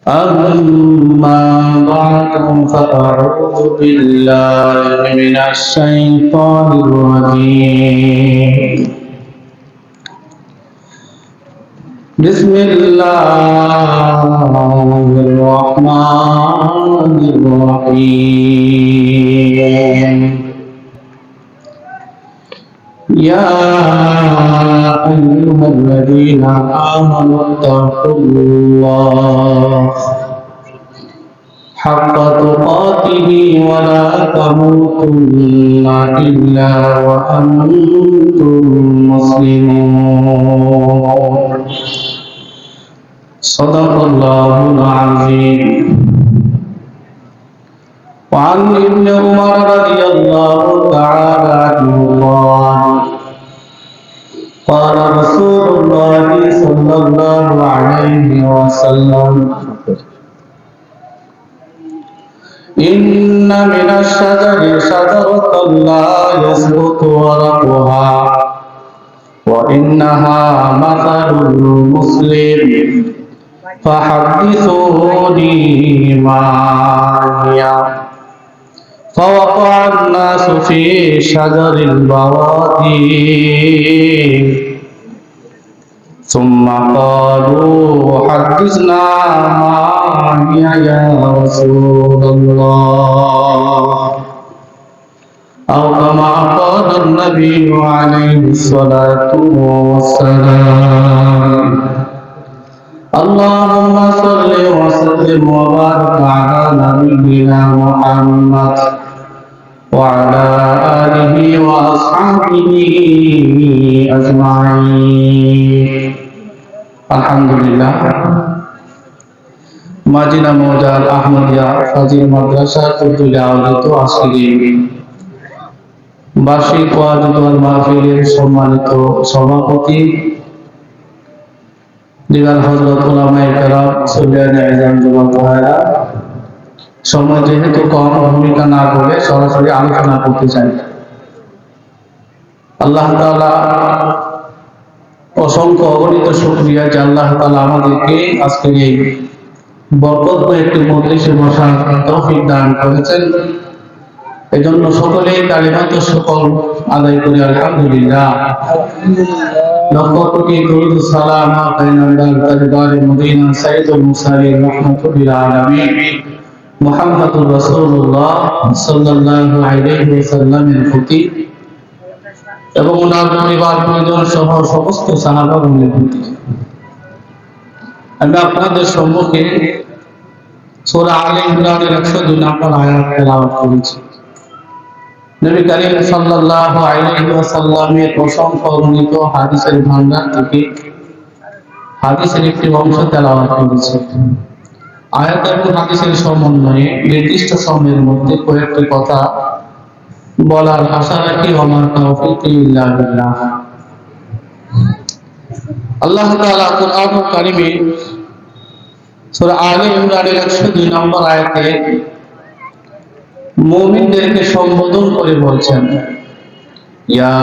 أما بعد فأعوذ بالله من الشيطان الرجيم بسم الله الرحمن الرحيم يا أيها الذين آمنوا اتقوا الله حق تقاته ولا تموتن إلا وأنتم مسلمون صدق الله العظيم وعن ابن عمر رضي الله تعالى عنهما قال رسول الله صلى الله عليه وسلم إن من الشجر شجرة لا يسقط ورقها وإنها مثل المسلم فحدثوني ما هي فوقع الناس في شجر البوادي ثم قالوا حدثنا ما هي يا رسول الله أو كما قال النبي عليه الصلاة والسلام اللهم صل وسلم وبارك على نبينا محمد وعلى آله وأصحابه أجمعين الحمد لله মাজিনা মৌজার আহমদিয়া ফাজিল মাদ্রাসা কর্তৃক আয়োজিত আজকের বার্ষিক ওয়াজ মাহফিলের সম্মানিত সভাপতি দিগার হযরত উলামায়ে কেরাম সুলতানে আযম যুবক ভাইরা সময় যেহেতু কম ভূমিকা না করে সরাসরি আলোচনা করতে চাই। আল্লাহ তাআলা অসংখ্য অগণিত শুকরিয়া যে আল্লাহ তাআলা আমাদেরকে আজকের এই বরকতময় একটি মজলিসে বসার তৌফিক দান করেছেন। এজন্য সকলেই কালিমাতুল শুকর আদায় করি আলহামদুলিল্লাহ। লক্ষ কোটি দরুদ সালাম আলাইহি তাজদারে মদিনা সাইয়্যিদুল মুরসালিন রাহমাতুল আলামিন মুহাম্মদুর রাসূলুল্লাহ সাল্লাল্লাহু আলাইহি ওয়াসাল্লামের প্রতি এবং ওনার পরিবার পরিজন সহ সমস্ত সাহাবাগণের প্রতি। আমি আপনাদের সম্মুখে সূরা আলে ইমরানের 102 নম্বর আয়াত তেলাওয়াত করেছি। নবী করিম সাল্লাল্লাহু আলাইহি ওয়াসাল্লামের অসংখ্য অগণিত হাদিসের ভান্ডার থেকে হাদিসের একটি অংশ তেলাওয়াত করেছি। আয়াত এবং হাদিসের সমন্বয়ে নির্দিষ্ট সময়ের মধ্যে কয়েকটি কথা বলার আশা রাখি। আমার তাওফীক ইল্লা বিল্লাহ। আল্লাহ তাআলা কুরআনুল কারীমে সূরা আলে ইমরানের 102 নম্বর আয়াতে মুমিনদেরকে সম্বোধন করে বলছেন, ইয়া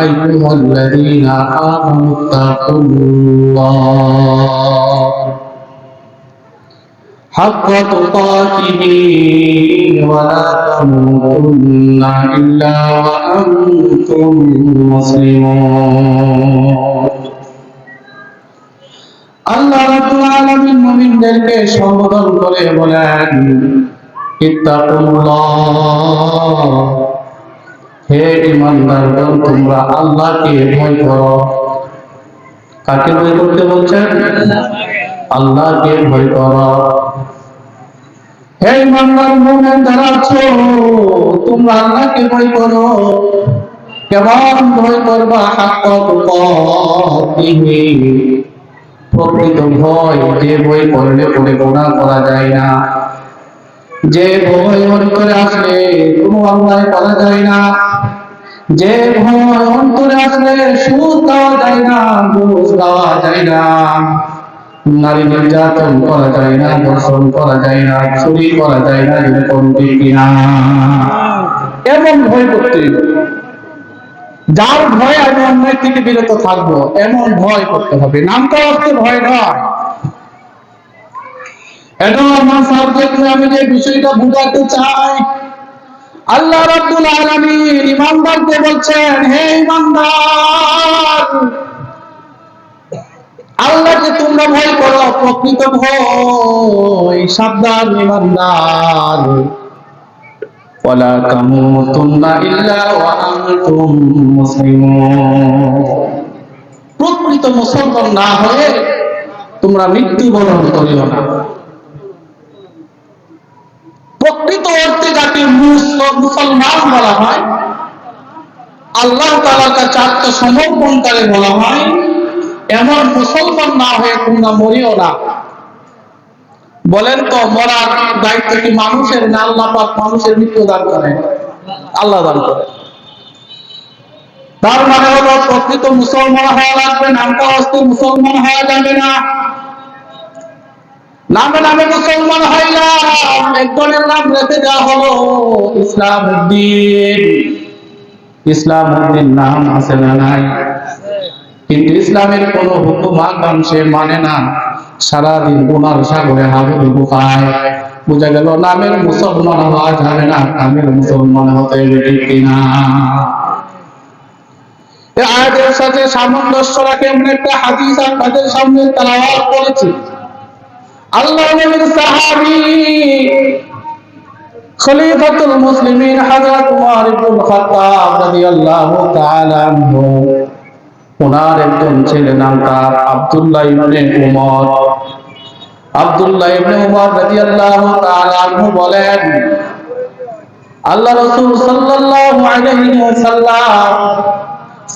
আইয়ুহাল্লাযীনা আমানুত্তাকুল্লাহ হাক্কা তুকাতিহি ওয়া লা তামুতুন্না ইল্লা ওয়া আনতুম মুসলিমুন। আল্লাহ রাব্বুল আলামিন মুমিনদেরকে সম্বোধন করে বলেন, ইত্তাকুল্লাহ, হে ঈমানদারগণ তোমরা আল্লাহকে ভয় করো। কাকে ভয় করতে বলছেন? আল্লাহকে ভয় করো। হে ঈমানদার মুমিন যারা আছো তোমরা আল্লাহকে ভয় করো। কেমন ভয় করবা? হাক্কা তুকাতিহি, প্রকৃত ভয়, যে ভয় করলে পরে গুনাহ করা যায় না, যে ভয় অন্তরে আসলে কোনো অন্যায় করা যায় না, যে ভয় অন্তরে আসলে সুদ দেওয়া যায় না, ঘুষ দেওয়া যায় না, নারী নির্যাতন করা যায় না, ধর্ষণ করা যায় না, চুরি করা যায় না, যেরকম কিনা এমন ভয় করতে, যার ভয় আমি অন্যায় থেকে বিরত থাকবো এমন ভয় করতে হবে। নামটা অর্থে ভয় নয়। এটা আমার সাবজেক্টে আমি যে বিষয়টা বুঝাতে চাই, আল্লাহ রাব্বুল আলামিন ইমানদারকে বলছেন, হে ইমানদার, আল্লাহকে তোমরা ভয় করো, প্রকৃত ভয়, সাবধান ইমানদার। ওয়ালা তামুতুন্না ইল্লা ওয়া আনতুম মুসলিমুন। প্রকৃত মুসলমান না হয়ে তোমরা মৃত্যুবরণ করিও না। প্রকৃত অর্থে যাকে মুসলমান বলা হয়, আল্লাহ তাআলার কাছে আত্মসমর্পণকারী বলা হয়, এমন মুসলমান না হয়ে তোমরা মরিও না। বলেন তো, মরার দায়িত্ব কি মানুষের না আল্লাহ পাক মানুষের মৃত্যু দান করেন? আল্লাহ দান করেন। তার মানে হলো প্রকৃত মুসলমান হওয়া লাগবে, নামটা অস্তে মুসলমান হওয়া যাবে না। নামে নামে মুসলমান হইলাম, একজনের নাম রেখে দেওয়া হলো ইসলাম উদ্দিন। ইসলাম উদ্দিন নাম আছে না নাই? কিন্তু ইসলামের কোন হুকুম আকাম সে মানে না, সারাদিন গুনার সাগরে হাবুডুবু খায়। বোঝা গেল নামের মুসলমান হওয়া যাবে না, নামের মুসলমান হতে হবে কিনা? এই আয়াতের সাথে সামঞ্জস্য রাখে এমন একটা হাদিস আপনাদের সামনে তেলাওয়াত করেছি। আল্লাহর নবীর সাহাবী খলিফাতুল মুসলিমিন হযরত উমর ইবনে খাত্তাব রাদিয়াল্লাহু তাআলা আনহু, ওনার একজন ছেলে নাম তার আব্দুল্লাহ ইবনে উমর। আব্দুল্লাহ ইবনে উমর রাদিয়াল্লাহু তাআলা আনহু বলেন, আল্লাহ রাসূল সাল্লাল্লাহু আলাইহি ওয়াসাল্লাম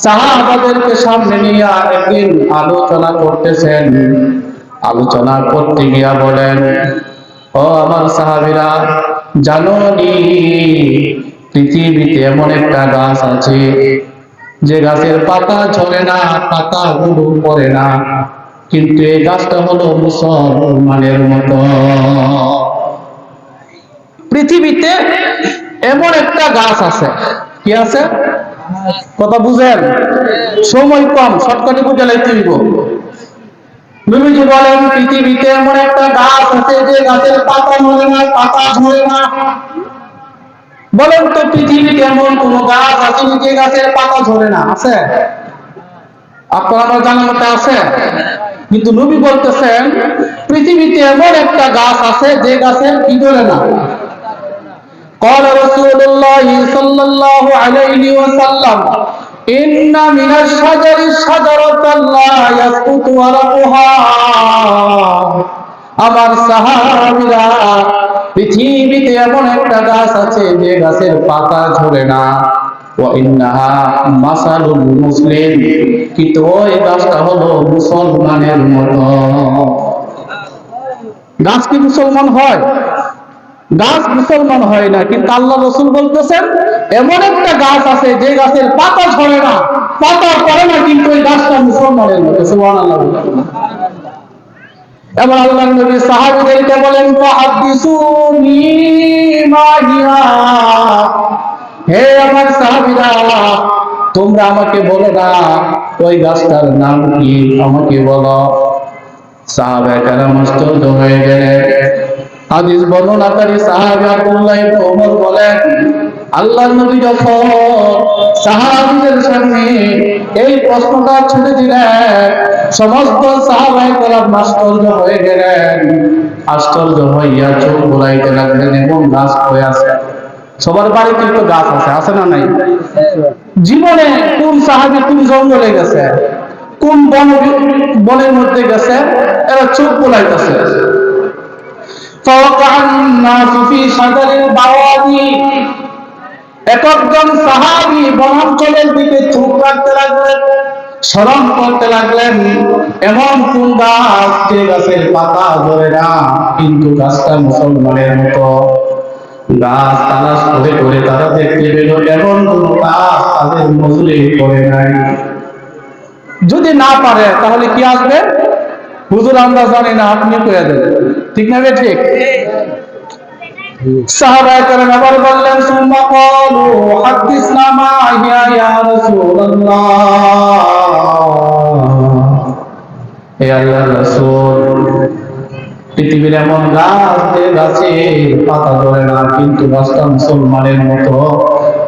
সাহাবাদেরকে সামনে নিয়ে একদিন আলোচনা করতেছেন। আলোচনা করতে গিয়া বলেন, ও আমার সাহাবীরা, জানো নি পৃথিবীতে এমন একটা গাছ আছে যে গাছের পাতা ঝরে না, পাতা গুলো পড়ে না, কিন্তু এই গাছটা হলো মুসলমানের মতো। পৃথিবীতে এমন একটা গাছ আছে। কি আছে? কথা বুঝেন? সময় কম, শর্টকাটে বুঝালে তুইব। নবীজি বলেন, পৃথিবীতে এমন একটা গাছ আছে যে গাছের পাতা ঝরে না, পাতা ঝরে না। বলেন তো, পৃথিবীতে এমন কোন গাছ আছে যে গাছের পাতা ঝরে না? আছে? আপনার আমার জানার মতো আছে? কিন্তু নবী বলতেছেন, পৃথিবীতে এমন একটা গাছ আছে যে গাছের কি ঝরে না। قال رسول الله صلى الله عليه وسلم إن من الشجر شجرة لا يسقط ورقها। আমার সাহাবীরা, পৃথিবীতে এমন একটা গাছ আছে যে গাছের পাতা ঝরে না। ওয়া ইন্নাহা মাসালুল মুসলিম, কিন্তু ওই গাছটা হলো মুসলমানের মতো। গাছ কি মুসলমান হয়? গাছ মুসলমান হয় না, কিন্তু আল্লাহ রাসূল বলতেছেন এমন একটা গাছ আছে যে গাছের পাতা ঝরে না, পাতা পড়ে না, কিন্তু ওই গাছটা মুসলমানের মতো। সুবহানাল্লাহ। এবার আল্লাহর নবী সাহাবীদেরকে বলেন, ফাহাদিসুনি মা হিয়া। হে আমার সাহাবীরা, তোমরা আমাকে বলো না ওই গাছটার নাম কি, আমাকে বলো। সাহাবায়ে কেরাম আশ্চর্য হয়ে গেলেন। হাদিস বর্ণনাকারী সাহাবী আব্দুল্লাহ ইবনে ওমর বলেন, আল্লাহর নবী যখন সাহাবীদের সামনে এই প্রশ্নটা ছুড়ে দিলেন, সমস্ত সাহাবায়ে কেরাম আশ্চর্য হয়ে গেলেন। আশ্চর্য হইয়া চোখ বুলাইতে লাগলেন, এমন গাছ হয়ে আছে। সবার বাড়িতে তো গাছ আছে, আছে না নাই? জীবনে কোন সাহাবী কোন জঙ্গলে গেছে, কোন বনের মধ্যে গেছে, এরা চোখ বুলাইতেছে। একজন সাহাবী বনাঞ্চলের দিকে চোখ রাখতে লাগলেন, স্মরণ করতে লাগলেন এমন কোন গাছ যে গাছের পাতা ঝরে না, কিন্তু গাছটা মুসলমানের মতো। গাছ তালাশ করে করে তারা দেখতে পেল এমন কোন গাছ তাদের নজরে পড়ে নাই। যদি না পারে তাহলে কি আসবে? হুজুর আমরা জানি না, আপনি কয়ে দেন। ঠিক না? ঠিক। সাহাবায়ে কেরাম আবার বললেন, সুম্মা ক্বালু হাদিসনা মা হিয়া ইয়া রাসূলুল্লাহ। হে আল্লাহর রাসূল, পৃথিবীর এমন গাছ যে গাছে পাতা ধরে না, কিন্তু গাছটা মুসলমানের মতো।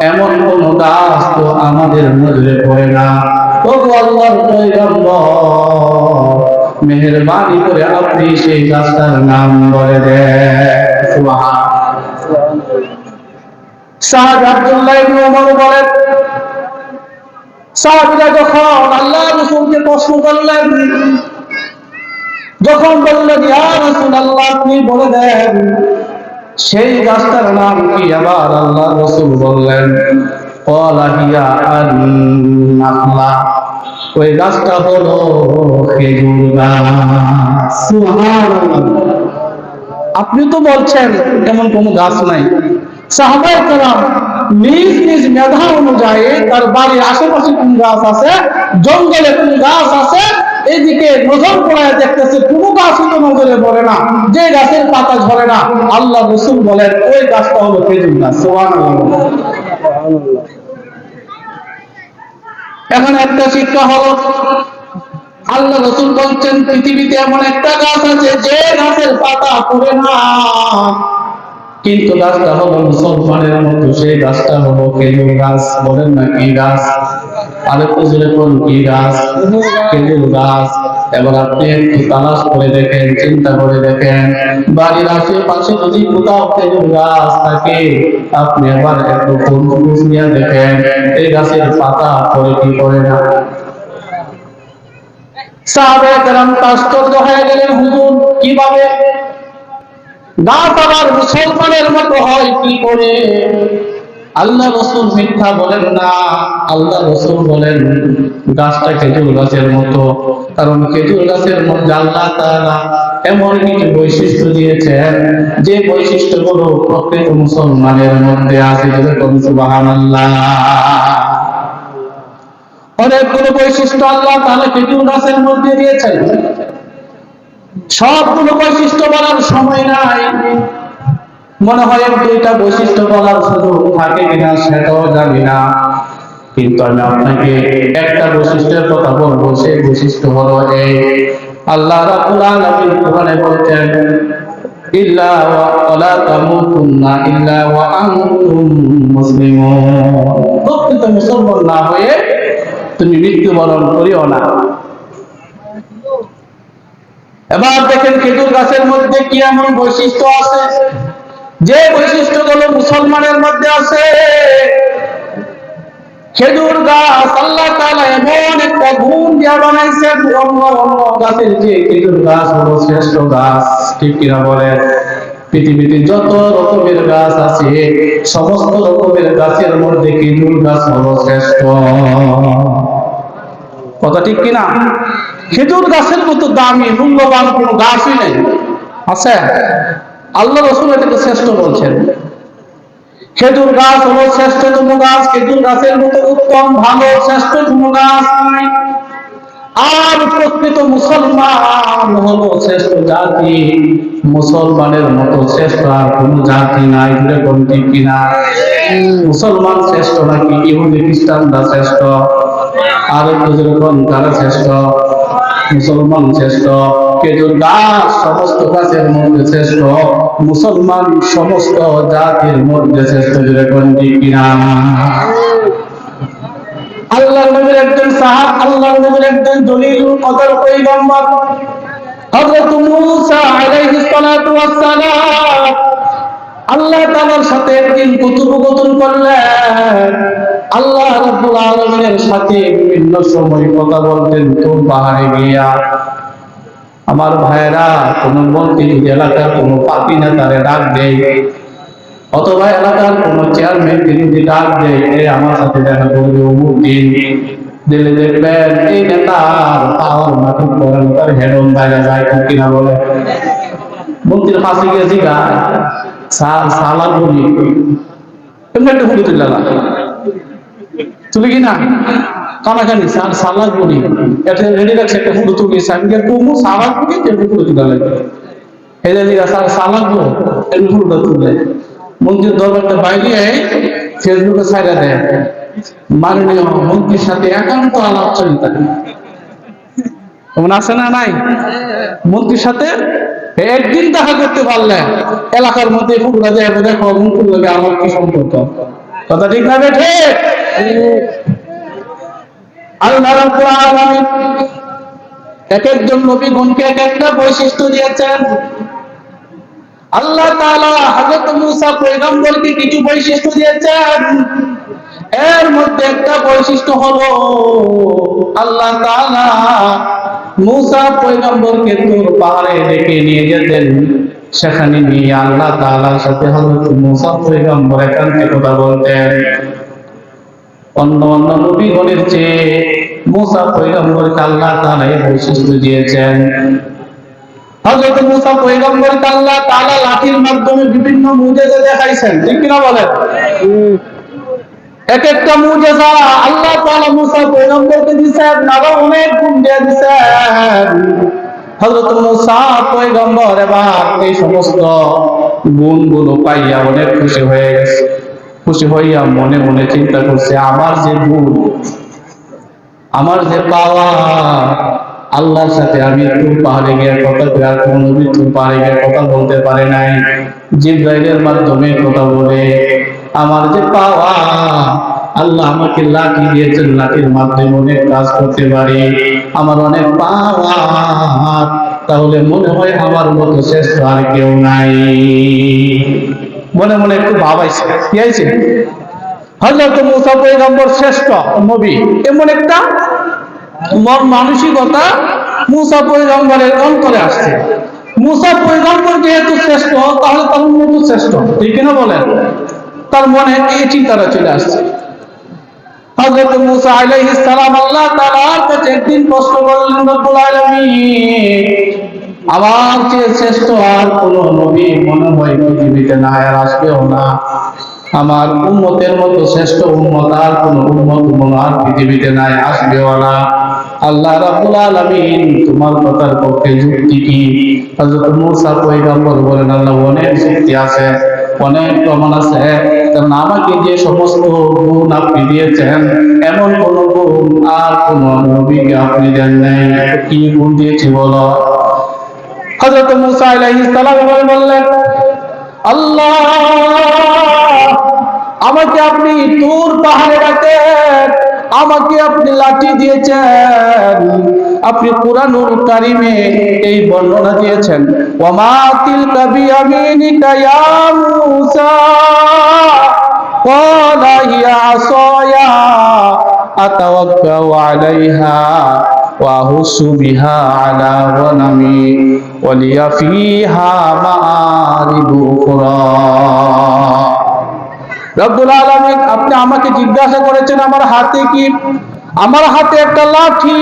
এমন কোন গাছ তো আমাদের নজরে পড়ে না। ওগো আল্লাহর পয়গম্বর, মেহেরবানি করে আপনি সেই গাছটার নাম বলে দেন। সুবহানাল্লাহ। সাহাবী আব্দুল্লাহ ইবনে ওমর বলেন, সাহাবীরা যখন আল্লাহর রাসূলকে প্রশ্ন করলেন, যখন বললেন ইয়া রাসূলুল্লাহ আপনি বলে দেন সেই গাছটার নাম কি, আবার আল্লাহর রাসূল বললেন ক্বালা হিয়া আন-নাখলা, ওই গাছটা হলো খেজুর গাছ। সুবহানাল্লাহ। আপনি তো বলছেন এমন কোন গাছ নাই। সাহাবায়ে কেরাম নিজ নিজ মেধা অনুযায়ী তার বাড়ির আশেপাশে কোন গাছ আছে, জঙ্গলে কোন গাছ আছে, এদিকে নজর পড়ায় দেখতেছে, কোনো গাছই তো নজরে পড়ে না, যে গাছের পাতা ঝরে না। আল্লাহ রাসূল বলেন ওই গাছটা হলো খেজুর গাছ। সুবহানাল্লাহ। এখন একটা শিক্ষা হলো, আল্লাহ রাসূল বলছেন পৃথিবীতে এমন একটা গাছ আছে যে গাছের পাতা পড়ে না, কিন্তু গাছটা হলো মুসলমানের মতো, সেই গাছটা হলো খেজুর গাছ। বলেন না কি গাছ? আরে জোরে কোন কি গাছ? খেজুর গাছ। এবার আপনি একটু তালাশ করে দেখেন, চিন্তা করে দেখেন, বাড়ির আশেপাশে যদি কোথাও খেজুর গাছ থাকে, আপনি এবার একটু খোঁজ নিয়ে দেখেন এই গাছের পাতা পড়ে কি পড়ে না। সাহাবায়ে কেরাম আশ্চর্য হয়ে গেলেন, হুজুর কিভাবে গাছ আবার মুসলমানের মতো হয় কি করে? আল্লাহ রাসূল মিথ্যা বলেন না, আল্লাহ রাসূল বলেন গাছটা খেজুর গাছের মতো, কারণ খেজুর গাছের মধ্যে আল্লাহ তাআলা এমন কিছু বৈশিষ্ট্য দিয়েছেন যে বৈশিষ্ট্যগুলো প্রকৃত মুসলমানের মধ্যে আছে। সুবহানাল্লাহ। অনেকগুলো বৈশিষ্ট্য আল্লাহ তাআলা খেজুর গাছের মধ্যে দিয়েছেন, সবগুলো বৈশিষ্ট্য বলার সময় নাই। মনে হয় দুইটা বৈশিষ্ট্য বলার সুযোগ থাকে কিনা সেটাও জানি না, কিন্তু আমি আপনাকে একটা বৈশিষ্ট্যের কথা বলবো। সেই বৈশিষ্ট্য হলো এই, আল্লাহ রাব্বুল আলামিন কোরআনে বলছেন ইল্লা ওয়ালা তামুতুন্না ইল্লা ওয়া আনতুম মুসলিমুন, প্রকৃত মুসলমান না হয়ে তুমি মৃত্যুবরণ করিও না। এবার দেখেন খেজুর গাছের মধ্যে কি এমন বৈশিষ্ট্য আছে যে বৈশিষ্ট্যগুলো মুসলমানের মধ্যে আছে। খেজুর গাছ আল্লাহ তাআলা এমন একটা গুণ দিয়ে বানাইছে, অন্য গাছের যে খেজুর গাছ হলো শ্রেষ্ঠ গাছ। ঠিক কিনা বলেন? পৃথিবীতে যত রকমের গাছ আছে, সমস্ত রকমের গাছের মধ্যে খেজুর গাছ হলো শ্রেষ্ঠ। কথা ঠিক কিনা? খেজুর গাছের মতো দামি মূল্যবান কোন গাছই নেই, আছে? আল্লাহ রাসূল এটাকে শ্রেষ্ঠ বলছেন। খেজুর গাছ হলো শ্রেষ্ঠতম গাছ, খেজুর গাছের মতো উত্তম ভালো শ্রেষ্ঠতম গাছ নাই। আর প্রকৃত মুসলমান হলো শ্রেষ্ঠ জাতি, মুসলমানের মতো শ্রেষ্ঠ আর কোন জাতি নাই। এরকম ঠিক কিনা? মুসলমান শ্রেষ্ঠ নাকি ইহুদি খ্রিস্টানরা শ্রেষ্ঠ? আর যেরকম তারা শ্রেষ্ঠ? মুসলমান শ্রেষ্ঠ। খেজুর গাছ সমস্ত গাছের মধ্যে শ্রেষ্ঠ, মুসলমান সমস্ত জাতির মধ্যে শ্রেষ্ঠ। যেরকম ঠিক কিনা? আল্লাহর নবীর একজন সাহাব, আল্লাহর নবীর একজন জলিলুল কদর পয়গম্বর হযরত মূসা আলাইহিস সালাতু ওয়াস সালাম আল্লাহ তাআলার সাথে একদিন কথোপকথন করলেন। আল্লাহ রাব্বুল আলামিনের সাথে বিভিন্ন সময় কথা বলতেন। তো পাহাড়ে গিয়া আমার ভাইরা কোন মন্ত্রী এলাকার কোন পাপী নেতারে ডাক দেয়, অথবা এলাকার কোন চেয়ারম্যান যদি ডাক দেয়, আমার সাথে দেখা করবে অমুক দিন, দিলে দেখবেন এই নেতার পাওয়ার মাটি করেন, তার হেডন বাইরে যায়। কিনা বলে? মন্ত্রীর ফাঁসি গেছি গা সালার বলি এমনি একটা ফুটে তুললা তুলে কিনা কানাকানি সালাদ বলি এটা রেডি রাখছে, একটা ফুটো তুলিয়েছে, আমি কমু সালাদ বলি একটু ফুটো তুলা লাগবে। এই যে সালাদ বলো একটু ফুটোটা তুলে মন্ত্রীর দরবারটা বাইরে ফেসবুকে ছাইড়া দেয়, মাননীয় মন্ত্রীর সাথে একান্ত আলাপচারিতা। এমন আছে না নাই? মন্ত্রীর সাথে একদিন দেখা করতে পারলে এলাকার মধ্যে ফুটলা যায়, দেখো ফুটলাকে আমার কি সম্পর্ক, কথা ঠিক না বেঠে? আল্লাহ রাব্বুল আলামিন এক একজন নবীগণকে এক একটা বৈশিষ্ট্য দিয়েছেন। আল্লাহ তাআলা হযরত মূসা পয়গম্বরকে কিছু বৈশিষ্ট্য দিয়েছেন। এর মধ্যে একটা বৈশিষ্ট্য হলো আল্লাহ তাআলা মূসা পয়গম্বরকে তুর পাহাড়ে ডেকে নিয়ে যেতেন। সেখানে নিয়ে আল্লাহ তাআলার সাথে হযরত মূসা পয়গম্বর একান্তে কথা বলতেন। অন্য অন্য নবীগণের চেয়ে মূসা পয়গম্বরকে আল্লাহ তাআলা এই বৈশিষ্ট্য দিয়েছেন। হযরত মূসা পয়গম্বরকে আল্লাহ তাআলা লাঠির মাধ্যমে বিভিন্ন মুজিজা দেখাইছেন, ঠিক কিনা বলেন? এক একটা মুজিজা আল্লাহ তাআলা মূসা পয়গম্বরকে দিয়েছেন, আরো অনেক গুণ দিয়ে দিয়েছেন। হযরত মূসা পয়গম্বর এবার এই সমস্ত গুণগুলো পাইয়া অনেক খুশি হয়ে গেছে। খুশি হইয়া মনে মনে চিন্তা করছে, আমার যে গুণ, আমার যে পাওয়া, আল্লাহর সাথে আমি তুর পাহাড়ে গিয়ে কথা বলে, আর কোন নবী তুর পাহাড়ে গিয়ে কথা বলতে পারে নাই, জিবরাইলের মাধ্যমে কথা বলে। আমার যে পাওয়া, আল্লাহ আমাকে লাঠি দিয়েছেন, লাঠির মাধ্যমে অনেক কাজ করতে পারি, আমার অনেক পাওয়া, তাহলে মনে হয় আমার মতো শ্রেষ্ঠ আর কেউ নাই। মনে মনে একটু ভাবাইছে, কি হয়েছে? হযরত মূসা পয়গম্বর শ্রেষ্ঠ নবী, এমন একটা মন মানসিকতা মূসা পয়গম্বরের অন্তরে আসছে। মূসা পয়গম্বর যেহেতু শ্রেষ্ঠ, তাহলে তার উম্মত শ্রেষ্ঠ, ঠিক না বলেন? তার মনে এই চিন্তাটা চলে আসছে। হযরত মূসা আলাইহিস সালাম আল্লাহ তাআলার কাছে একদিন প্রশ্ন করলেন, রব্বুল আলামিন, আমার চেয়ে শ্রেষ্ঠ আর কোন নবী মনে হয় পৃথিবীতে নাই, আর আসবেও না। আমার উম্মতের মতো শ্রেষ্ঠ উম্মত আর কোন উম্মত মনে আর পৃথিবীতে নাই, আসবেও না। আল্লাহ রাব্বুল আলামিন, তোমার কথার পক্ষে যুক্তি কি? হযরত মূসা পয়গম্বর বলেন, আল্লাহ অনেক যুক্তি আছে, অনেক প্রমাণ আছে, কারণ আমাকে যে সমস্ত গুণ আপনি দিয়েছেন, এমন কোন গুণ আর কোন নবীকে আপনি দেন নাই। কি গুণ দিয়েছি বলো? হযরত মূসা আলাইহিস সালাম বললেন, আল্লাহ আমাকে আপনি তুর পাহাড়ে রাখেন, আমাকে আপনি লাঠি দিয়েছেন, আপনি কুরআনুল কারীমে এই বর্ণনা দিয়েছেন, ওয়ামা তিলকা বিয়ামিনিকা ইয়া মূসা ক্বালা হিয়া আসায়া আতাওয়াক্কাউ আলাইহা ওয়া আহুসু বিহা আলা গনামি ওয়া লিয়া ফিহা মাআরিবু উখরা। রব্বুল আলামিন, আপনি আমাকে জিজ্ঞাসা করেছেন আমার হাতে কি? আমার হাতে একটা লাঠি,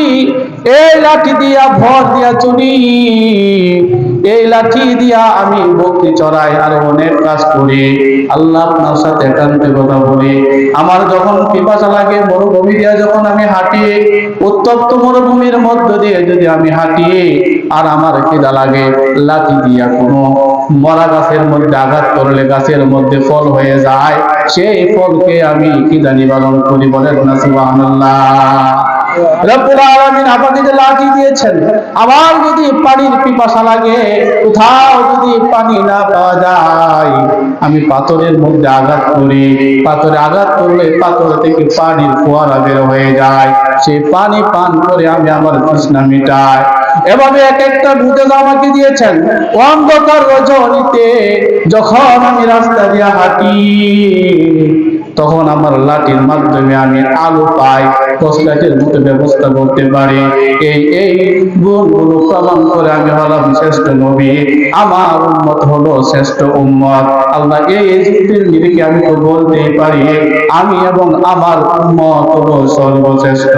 এই লাঠি দিয়া ভর দিয়া চলি, এই লাঠি দিয়া আমি বকরি চড়াই, আর অনেক কাজ করি। আল্লাহ আপনার সাথে একান্তে কথা বলি। আমার যখন পিপাসা লাগে, মরুভূমি দিয়া যখন আমি হাঁটি, উত্তপ্ত মরুভূমির মধ্য দিয়ে যদি আমি হাঁটি, আর আমার খিদা লাগে, লাঠি দিয়া কোনো মরা গাছের মধ্যে আঘাত করলে গাছের মধ্যে ফল হয়ে যায়, সেই ফলকে আমি খিদা নিবারণ করি। বলেন না সুবহানাল্লাহ। রব্বুল আলামিন আমাকে যে লাঠি দিয়েছেন, আমার যদি পানির পিপাসা লাগে, কোথাও যদি পানি না পাওয়া যায়, আমি পাথরের মধ্যে আঘাত করি, পাথরে আঘাত করলে পাথর থেকে পানির ফোয়ারা বের হয়ে যায়, সেই পানি পান করে আমি আমার তৃষ্ণা মিটাই। এভাবে এক একটা মুজিজা আমাকে দিয়েছেন। অন্ধকার রজনীতে যখন আমি রাস্তা দিয়ে হাঁটি, তখন আমার লাঠির মাধ্যমে আমি আলো পাই, টর্চলাইটের মতো ব্যবস্থা করতে পারি। এই গুণগুলো প্রমাণ করে আমি হলাম শ্রেষ্ঠ নবী, আমার উম্মত হলো শ্রেষ্ঠ উম্মত। আল্লাহ এই যুক্তির নিরিখে আমি তো বলতেই পারি, আমি এবং আমার উম্মত হলো সর্বশ্রেষ্ঠ।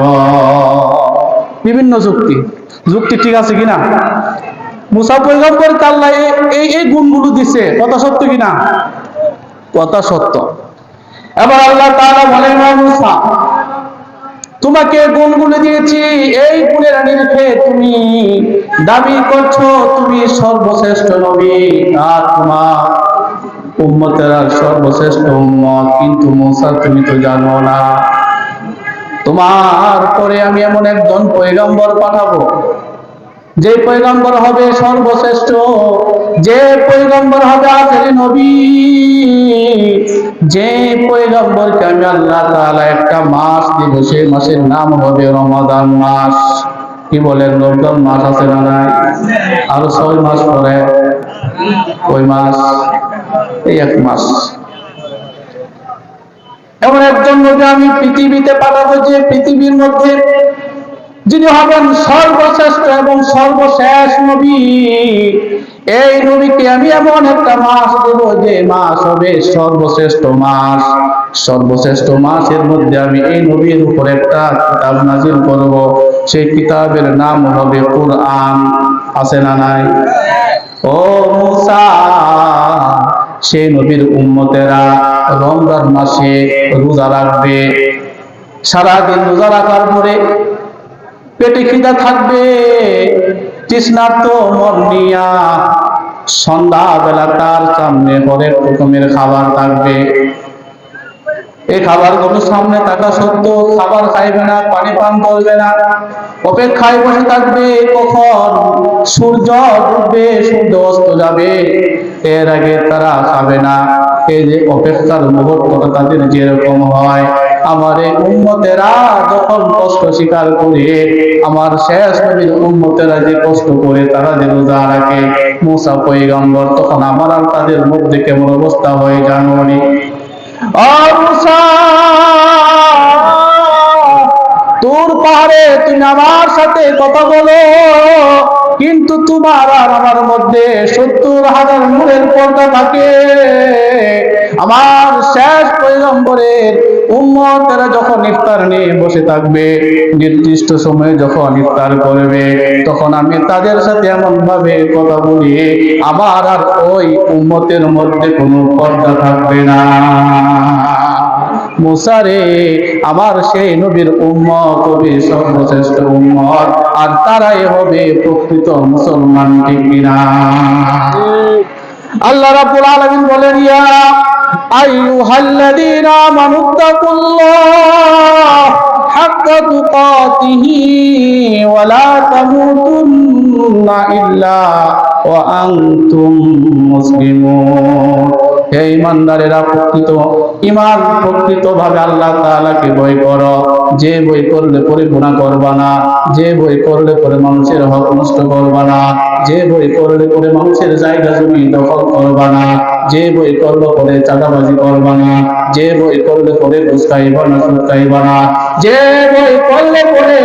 বিভিন্ন যুক্তি ঠিক আছে কিনা? মূসা পয়গম্বরকে আল্লাহ এই গুণগুলো দিছে, কথা সত্য কিনা? কথা সত্য। এবার আল্লাহ তাআলা বলেন, মূসা, তোমাকে গুণগুলো দিয়েছি, এই গুণের নিরিখে তুমি দাবি করছো তুমি সর্বশ্রেষ্ঠ নবী, আর তোমার উম্মতেরা সর্বশ্রেষ্ঠ উম্মত, কিন্তু মূসা তুমি তো জানো না, তোমার পরে আমি এমন একজন পয়গম্বর পাঠাবো, যে পয়গম্বর হবে সর্বশ্রেষ্ঠ, যে পয়গম্বর হবে আখেরি নবী, যে পয়গম্বরকে আমি আল্লাহ তাআলা একটা মাস দিব, সেই মাসের নাম হবে রমাদান মাস। কি বলেন, রমজান মাস আছে না নাই? আরো 6 মাস পরে ওই মাস, এই 1 মাস। এমন একজন নবী আমি পৃথিবীতে পাঠাবো, যে পৃথিবীর মধ্যে যিনি হবেন সর্বশ্রেষ্ঠ এবং সর্বশেষ নবী। এই নবীকে আমি এমন একটা মাস দেব, যে মাস হবে সর্বশ্রেষ্ঠ মাস। সর্বশ্রেষ্ঠ মাসের মধ্যে আমি এই নবীর উপর একটা কিতাব নাযিল করব, সেই কিতাবের নাম হবে কুরআন। আছে না নাই? ও মুসা, সেই নবীর উম্মতেরা রমজান মাসে রোজা রাখবে। সারাদিন রোজা রাখার পরে পেটে খিদা থাকবে, তৃষ্ণার্ত মন নিয়া সন্ধ্যা বেলা তার সামনে হরেক রকমের খাবার থাকবে। এই খাবারগুলো সামনে থাকা সত্ত্বেও খাবার খাইবে না, পানি পান করবে না, অপেক্ষায় বসে থাকবে কখন সূর্য ডুববে, সূর্য অস্ত যাবে, এর আগে তারা খাবে না। এই যে অপেক্ষার মুহূর্তটা তাদের যেরকম হয়, আমার এই উম্মতেরা যখন কষ্ট স্বীকার করে, আমার শেষ নবীর উম্মতেরা যে কষ্ট করে তারা যে রোজা রাখে, মুসা পয়গম্বর, তখন আমার আর তাদের মধ্যে কেমন অবস্থা হয় জানুনি? তোর পাহাড়ে তুমি আমার সাথে কথা বলো, কিন্তু তোমার আর আমার মধ্যে 70,000 নূরের পর্দা থাকে। আমার শেষ পয়গম্বরের উম্মতেরা যখন ইফতার নিয়ে বসে থাকবে, নির্দিষ্ট সময়ে যখন ইফতার করবে, তখন আমি তাদের সাথে এমন ভাবে কথা বলি, আমার আর ওই উম্মতের মধ্যে কোনো পর্দা থাকবে না। মুসা রে, আমার সেই নবীর উম্মত হবে সর্বশ্রেষ্ঠ উম্মত, আর তারাই হবে প্রকৃত মুসলমান, ঠিক কিনা? আল্লাহ রাব্বুল আলামিন বলেন, ইয়া আইয়ুহাল্লাযীনা আমানুত্তাকুল্লাহ হাক্কা তুকাতিহি ওয়া লা তামুতুন্না ইল্লা ওয়া আনতুম মুসলিমুন। হে ঈমানদারেরা, প্রকৃত ঈমান প্রকৃতভাবে আল্লাহ তাআলাকে ভয় করো। যে ভয় করলে পরে গুনাহ করবা না, যে ভয় করলে পরে মানুষের হক নষ্ট করবা না, যে ভয় করলে পরে মানুষের জায়গা জমি দখল করবা না, যে ভয় করলে পরে চাঁদাবাজি করবা না, যে ভয় করলে পরে ঘুষ খাইবা না, সুদ খাইবা না, যে ভয় করলে পরে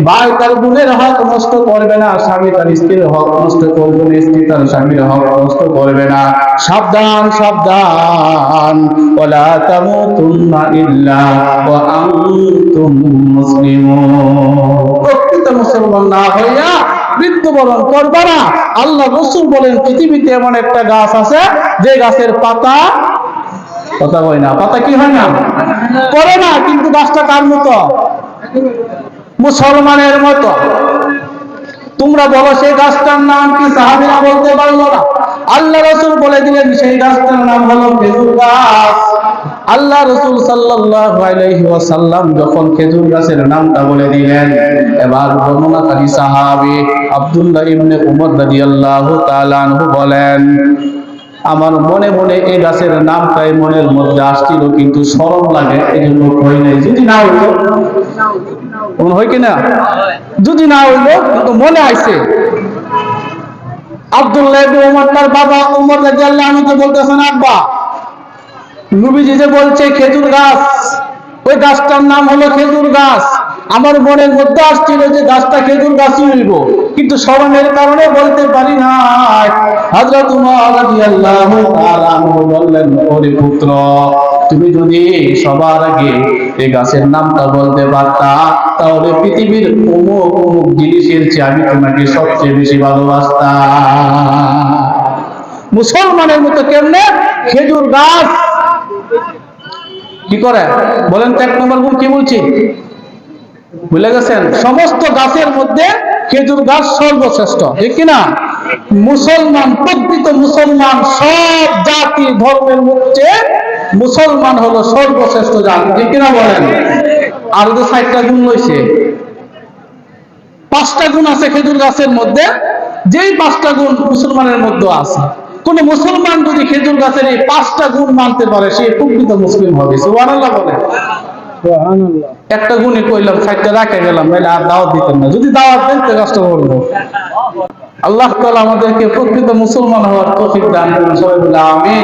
ভাই তার বোনের হক নষ্ট করবে না, স্বামী তার স্ত্রীর হক নষ্ট করবে না, স্ত্রী তার স্বামীর হক নষ্ট করবে না। সাবধান সাবধান, ওয়ালা তামুতুন্না ইল্লা ওয়া আনতুম মুসলিমুন। প্রকৃত মুসলমান না হইয়া মৃত্যুবরণ করবে না। আল্লাহ রাসূল বলেন, পৃথিবীতে এমন একটা গাছ আছে, যে গাছের পাতা কথা হয় না, পাতা কি হয় না, পড়ে না, কিন্তু গাছটা কার মতো? মুসলমানের মতো। তোমরা বলো সেই গাছটার নাম কি? সাহাবীরা বলতে পারলো না। আল্লাহ রাসূল বলে দিলেন, সেই গাছটার নাম হলো খেজুর গাছ। আল্লাহ রাসূল সাল্লাল্লাহু আলাইহি ওয়াসাল্লাম যখন খেজুর গাছের নামটা বলে দিলেন, এবার বর্ণনাকারী সাহাবী আব্দুল্লাহ ইবনে উমর রাদিয়াল্লাহু তাআলা আনহু বলেন, আমার মনে মনে এই গাছের নামটাই মনের মধ্যে আসছিল, কিন্তু শরম লাগে, এই জন্য কই নাই। যদি না হইতো, হয় কিনা, যদি না হইলো, কিন্তু মনে আইছে। আব্দুল্লাহ ইবনে উমর তার বাবা উমর রাদিয়াল্লাহু আনহু তো বলতেছেন, আব্বা নবীজি যে বলছে খেজুর গাছ, ওই গাছটার নাম হলো খেজুর গাছ। আমার মনের মধ্যে আসছিল যে গাছটা খেজুর গাছই হইব, কিন্তু শরমের কারণে বলতে পারি না। হযরত উমর রাদিয়াল্লাহু তাআলা আনহু বললেন, ওরে পুত্র, তুমি যদি সবার আগে এই গাছের নামটা বলতে পারতা, তাহলে পৃথিবীর অমুক অমুক জিনিসের চেয়ে আমি তোমাকে সবচেয়ে বেশি ভালোবাসতাম। মুসলমানের মতো কেমনে? খেজুর গাছ কি করে বলেন তো? 1 নম্বর গুণ কি বলছি, ভুলে গেছেন? সমস্ত গাছের মধ্যে খেজুর গাছ সর্বশ্রেষ্ঠ, ঠিক কিনা? মুসলমান, প্রকৃত মুসলমান, সব জাতি ধর্মের মধ্যে মুসলমান হলো সর্বশ্রেষ্ঠ জাতি, ঠিক কিনা বলেন? আর যে 60টা গুণ লইছে, 5টা গুণ আছে খেজুর গাছের মধ্যে, যেই 5টা গুণ মুসলমানের মধ্যে আছে। কোন মুসলমান যদি খেজুর গাছের এই 5টা গুণ মানতে পারে, সে প্রকৃত মুসলিম হবে। সুবহানাল্লাহ বলে। একটা গুণই কইলাম, 4টা রাখে গেলাম, নাহলে আর দাওয়াত দিতেন না। যদি দাওয়াত দেন তো কষ্ট করবো। আল্লাহ তাআলা আমাদেরকে প্রকৃত মুসলমান হওয়ার তৌফিক দান করুন। সবাই বলে আমিন।